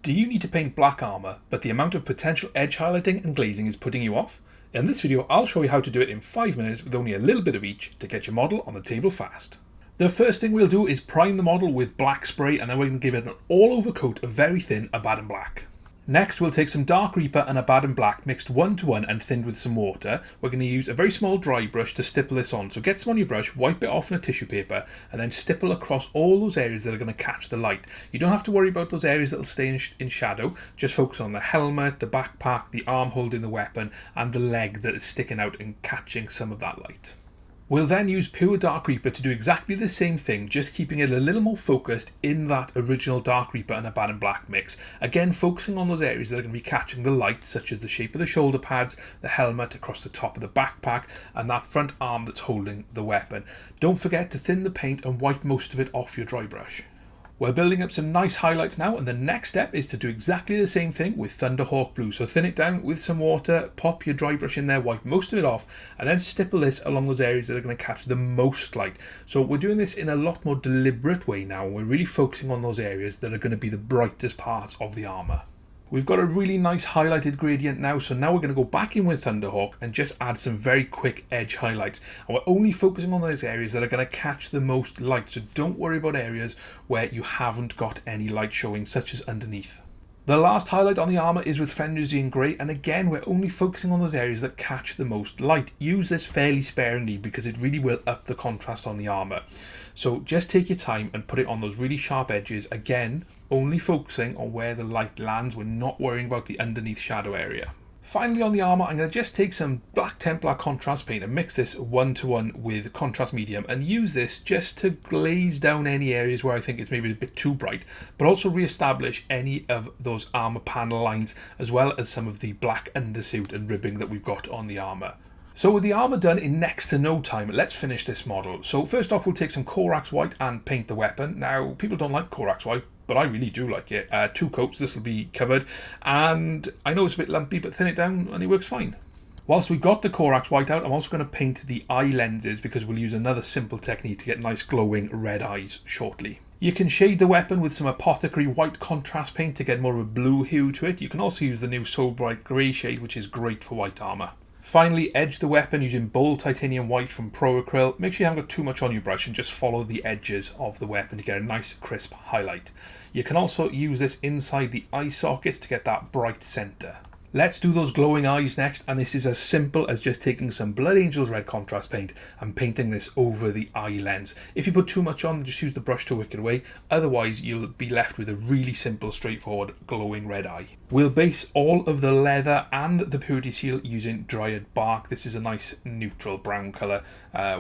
Do you need to paint black armour, but the amount of potential edge highlighting and glazing is putting you off? In this video, I'll show you how to do it in 5 minutes with only a little bit of each to get your model on the table fast. The first thing we'll do is prime the model with black spray, and then we're going to give it an all-over coat of very thin Abaddon Black. Next, we'll take some Dark Reaper and Abaddon Black mixed 1-to-1 and thinned with some water. We're going to use a very small dry brush to stipple this on. So get some on your brush, wipe it off on a tissue paper, and then stipple across all those areas that are going to catch the light. You don't have to worry about those areas that will stay in shadow. Just focus on the helmet, the backpack, the arm holding the weapon, and the leg that is sticking out and catching some of that light. We'll then use pure Dark Reaper to do exactly the same thing, just keeping it a little more focused in that original Dark Reaper and Abaddon Black mix. Again, focusing on those areas that are going to be catching the light, such as the shape of the shoulder pads, the helmet across the top of the backpack, and that front arm that's holding the weapon. Don't forget to thin the paint and wipe most of it off your dry brush. We're building up some nice highlights now, and the next step is to do exactly the same thing with Thunderhawk Blue. So thin it down with some water, pop your dry brush in there, wipe most of it off, and then stipple this along those areas that are going to catch the most light. So we're doing this in a lot more deliberate way now. We're really focusing on those areas that are going to be the brightest parts of the armour. We've got a really nice highlighted gradient now, so now we're going to go back in with Thunderhawk and just add some very quick edge highlights. And we're only focusing on those areas that are going to catch the most light, so don't worry about areas where you haven't got any light showing, such as underneath. The last highlight on the armour is with Fenrisian Grey, and again we're only focusing on those areas that catch the most light. Use this fairly sparingly because it really will up the contrast on the armour. So just take your time and put it on those really sharp edges, again only focusing on where the light lands. We're not worrying about the underneath shadow area. Finally, on the armour, I'm going to just take some Black Templar contrast paint and mix this 1-to-1 with contrast medium and use this just to glaze down any areas where I think it's maybe a bit too bright, but also re-establish any of those armour panel lines, as well as some of the black undersuit and ribbing that we've got on the armour. So with the armour done in next to no time, let's finish this model. So first off, we'll take some Corax White and paint the weapon. Now, people don't like Corax White, but I really do like it. 2 coats, this will be covered, and I know it's a bit lumpy, but thin it down and it works fine. Whilst we've got the Corax White out, I'm also going to paint the eye lenses because we'll use another simple technique to get nice glowing red eyes shortly. You can shade the weapon with some Apothecary White contrast paint to get more of a blue hue to it. You can also use the new Soul Bright Grey shade, which is great for white armour. Finally, edge the weapon using bold titanium white from Pro Acryl. Make sure you haven't got too much on your brush and just follow the edges of the weapon to get a nice crisp highlight. You can also use this inside the eye sockets to get that bright centre. Let's do those glowing eyes next, and this is as simple as just taking some Blood Angels red contrast paint and painting this over the eye lens. If you put too much on, just use the brush to wick it away, otherwise you'll be left with a really simple, straightforward glowing red eye. We'll base all of the leather and the purity seal using Dryad Bark. This is a nice neutral brown colour,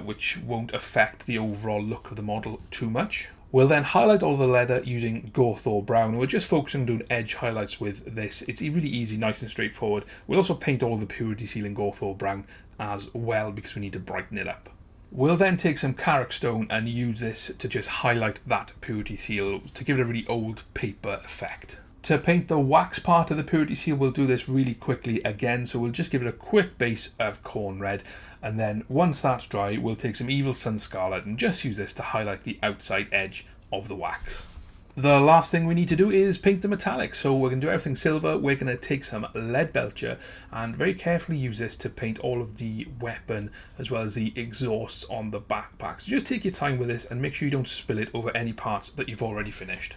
which won't affect the overall look of the model too much. We'll then highlight all the leather using Gorthor Brown. We're just focusing on doing edge highlights with this. It's really easy, nice and straightforward. We'll also paint all the purity seal in Gorthor Brown as well because we need to brighten it up. We'll then take some Karak Stone and use this to just highlight that purity seal to give it a really old paper effect. To paint the wax part of the purity seal, we'll do this really quickly again, so we'll just give it a quick base of Khorne Red, and then once that's dry, we'll take some Evil Sunz Scarlet and just use this to highlight the outside edge of the wax. The last thing we need to do is paint the metallics, so we're going to do everything silver. We're going to take some Leadbelcher and very carefully use this to paint all of the weapon as well as the exhausts on the backpack. So just take your time with this and make sure you don't spill it over any parts that you've already finished.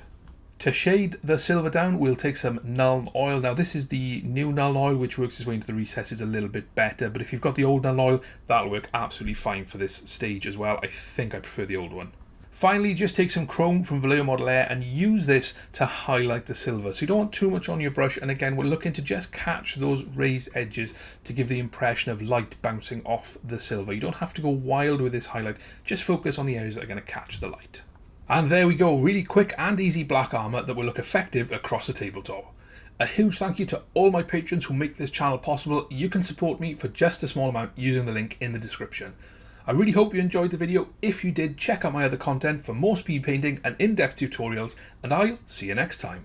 To shade the silver down, we'll take some Nuln Oil. Now this is the new Nuln Oil, which works its way into the recesses a little bit better, but if you've got the old Nuln Oil, that'll work absolutely fine for this stage as well. I think I prefer the old one. Finally, just take some chrome from Vallejo Model Air and use this to highlight the silver. So you don't want too much on your brush, and again, we're looking to just catch those raised edges to give the impression of light bouncing off the silver. You don't have to go wild with this highlight, just focus on the areas that are going to catch the light. And there we go, really quick and easy black armour that will look effective across the tabletop. A huge thank you to all my patrons who make this channel possible. You can support me for just a small amount using the link in the description. I really hope you enjoyed the video. If you did, check out my other content for more speed painting and in-depth tutorials, and I'll see you next time.